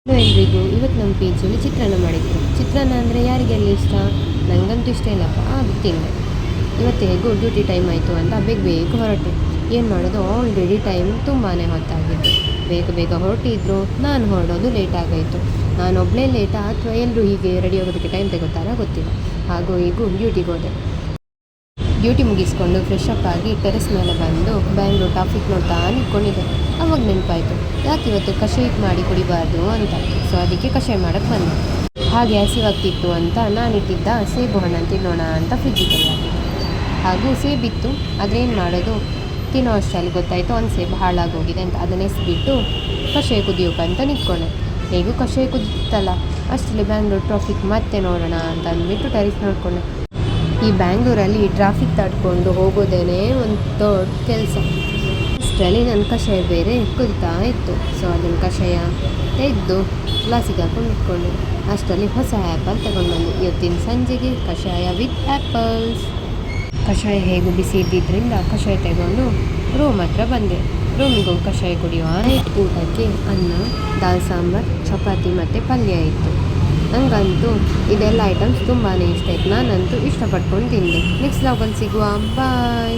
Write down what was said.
Hello ಎಲ್ರಿಗೂ, ಇವತ್ತು ನಮ್ಮ ಪಿ.ಜಿಯಲ್ಲಿ ಚಿತ್ರಾನ್ನ ಮಾಡಿದ್ರು. ಚಿತ್ರಾನ್ನ ಅಂದರೆ ಯಾರಿಗೆಲ್ಲ ಇಷ್ಟ? ನನಗಂತೂ ಇಷ್ಟ ಇಲ್ಲಪ್ಪ, ಅದು ತಿಂದೆ. ಇವತ್ತು ಹೇಗೂ ಡ್ಯೂಟಿ ಟೈಮ್ ಆಯಿತು ಅಂತ ಬೇಗ ಬೇಗ ಹೊರಟೆ. ಏನು ಮಾಡೋದು, ಆಲ್ರೆಡಿ ಟೈಮ್ ತುಂಬಾ ಹೊತ್ತಾಗಿತ್ತು. ಬೇಗ ಬೇಗ ಹೊರಟಿದ್ರು, ನಾನು ಹೊರಡೋದು ಲೇಟ್ ಆಗಾಯಿತು. ನಾನು ಒಬ್ಬಳೇ ಲೇಟಾ ಅಥವಾ ಎಲ್ಲರೂ ಹೀಗೆ ರೆಡಿ ಆಗೋದಕ್ಕೆ ಟೈಮ್ ತೆಗೋತಾರಾ ಗೊತ್ತಿಲ್ಲ. ಹಾಗೂ ಹೀಗೂ ಡ್ಯೂಟಿಗೆ ಹೋದೆ. ಡ್ಯೂಟಿ ಮುಗಿಸ್ಕೊಂಡು ಫ್ರೆಶ್ ಅಪ್ ಆಗಿ ಟೆರೆಸ್ ಮೇಲೆ ಬಂದು ಬ್ಯಾಂಗ್ಳೂರು ಟ್ರಾಫಿಕ್ ನೋಡ್ತಾ ನಿಂತ್ಕೊಂಡಿದ್ದೆ. ಅವಾಗ ನೆನಪಾಯಿತು, ಯಾಕೆ ಇವತ್ತು ಕಷಾಯ ಮಾಡಿ ಕುಡಿಬಾರ್ದು ಅಂತ. ಸೊ ಅದಕ್ಕೆ ಕಷಾಯ ಮಾಡೋಕ್ಕೆ ಬಂದೆ. ಹಾಗೆ ಹಸಿವಾಗ್ತಿತ್ತು ಅಂತ ನಾನಿಟ್ಟಿದ್ದ ಸೇಬು ಹಣ್ಣನ್ನು ತಿನ್ನೋಣ ಅಂತ ಫ್ರಿಜ್ಜಿಗೆ ಹಾಕಿದ್ದೆ. ಹಾಗೂ ಸೇಬಿತ್ತು, ಅದ್ರೇನು ಮಾಡೋದು, ತಿನ್ನೋ ಅಷ್ಟರಲ್ಲಿ ಗೊತ್ತಾಯಿತು ಒಂದು ಸೇಬು ಹಾಳಾಗೋಗಿದೆ ಅಂತ. ಅದನ್ನೇ ಎಸ್ಬಿಟ್ಟು ಕಷಾಯ ಕುದಿಯೋಕ್ಕಂತ ನಿಂತ್ಕೊಂಡೆ. ಹೇಗೂ ಕಷಾಯ ಕುದಿತಲ್ಲ, ಅಷ್ಟರಲ್ಲಿ ಬ್ಯಾಂಗ್ಳೂರು ಟ್ರಾಫಿಕ್ ಮತ್ತೆ ನೋಡೋಣ ಅಂತ ಅಂದ್ಬಿಟ್ಟು ಟೆರೆಸ್ ನೋಡಿಕೊಂಡೆ. ಈ ಬ್ಯಾಂಗ್ಳೂರಲ್ಲಿ ಟ್ರಾಫಿಕ್ ತಡ್ಕೊಂಡು ಹೋಗೋದೇ ಒಂದು ದೊಡ್ಡ ಕೆಲಸ. ಅಷ್ಟರಲ್ಲಿ ನನ್ನ ಕಷಾಯ ಬೇರೆ ಕುದಿತಾ ಇತ್ತು. ಸೊ ಅದನ್ನು ಕಷಾಯ ತೆಗೆದು ಗ್ಲಾಸಿಗೆ ಹಾಕೊಂಡು ಇಟ್ಕೊಂಡೆ. ಅಷ್ಟರಲ್ಲಿ ಹೊಸ ಆ್ಯಪಲ್ ತಗೊಂಡು ಬಂದು ಇವತ್ತಿನ ಸಂಜೆಗೆ ಕಷಾಯ ವಿತ್ ಆ್ಯಪಲ್ಸ್. ಕಷಾಯ ಹೇಗೂ ಬಿಸಿ ಇದ್ದಿದ್ದರಿಂದ ಕಷಾಯ ತಗೊಂಡು ರೂಮ್ ಹತ್ರ ಬಂದೆ. ರೂಮಿಗೆ ಹೋಗಿ ಕಷಾಯ ಕುಡಿಯುವ ಊಟಕ್ಕೆ ಅನ್ನ, ದಾಲ್ ಸಾಂಬಾರ್, ಚಪಾತಿ ಮತ್ತು ಪಲ್ಯ ಇತ್ತು. ನನಗಂತೂ ಇದೆಲ್ಲ ಐಟಮ್ಸ್ ತುಂಬಾ ಇಷ್ಟ ಆಯಿತು. ನಾನಂತೂ ಇಷ್ಟಪಟ್ಕೊಂಡು ತಿಂದೆ. ನೆಕ್ಸ್ಟ್ ಲಾಗಲ್ಲಿ ಸಿಗುವ, ಬಾಯ್.